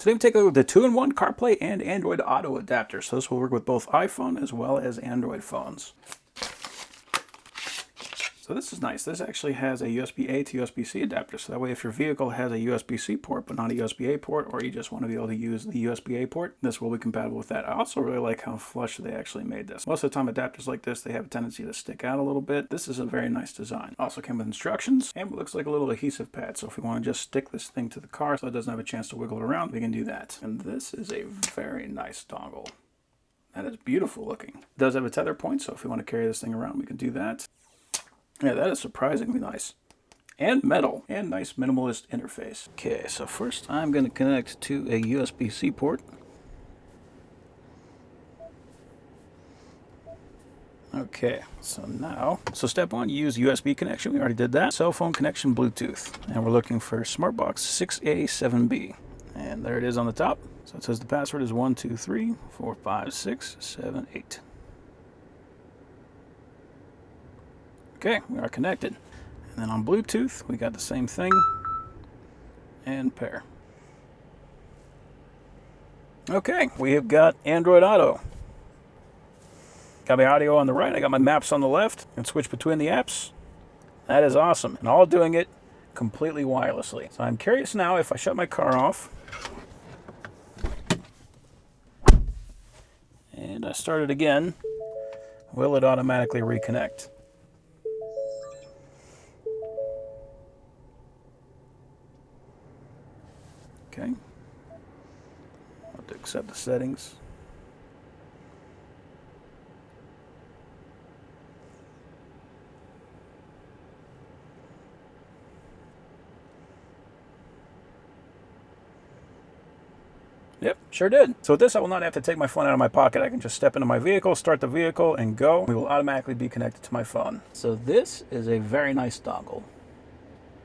Today we take a look at the 2-in-1 CarPlay and Android Auto adapter. So this will work with both iPhone as well as Android phones. So this is nice. This actually has a USB-A to USB-C adapter. So that way if your vehicle has a USB-C port but not a USB-A port, or you just want to be able to use the USB-A port, this will be compatible with that. I also really like how flush they actually made this. Most of the time adapters like this, they have a tendency to stick out a little bit. This is a very nice design. Also came with instructions and what looks like a little adhesive pad. So if we want to just stick this thing to the car so it doesn't have a chance to wiggle around, we can do that. And this is a very nice dongle. That is beautiful looking. It does have a tether point, so if we want to carry this thing around, we can do that. Yeah, that is surprisingly nice. And metal. And nice minimalist interface. Okay, so first I'm going to connect to a USB-C port. Okay, so step one, use USB connection. We already did that. Cell phone connection, Bluetooth. And we're looking for SmartBox 6A7B. And there it is on the top. So it says the password is 1234567 Okay, we are connected. And then on Bluetooth, we got the same thing. And pair. Okay, we have got Android Auto. Got my audio on the right, I got my maps on the left. And switch between the apps. That is awesome. And all doing it completely wirelessly. So I'm curious now if I shut my car off. And I start it again. Will it automatically reconnect? Okay. I'll have to accept the settings. Yep, sure did. So with this, I will not have to take my phone out of my pocket. I can just step into my vehicle, start the vehicle, and go. We will automatically be connected to my phone. So this is a very nice dongle.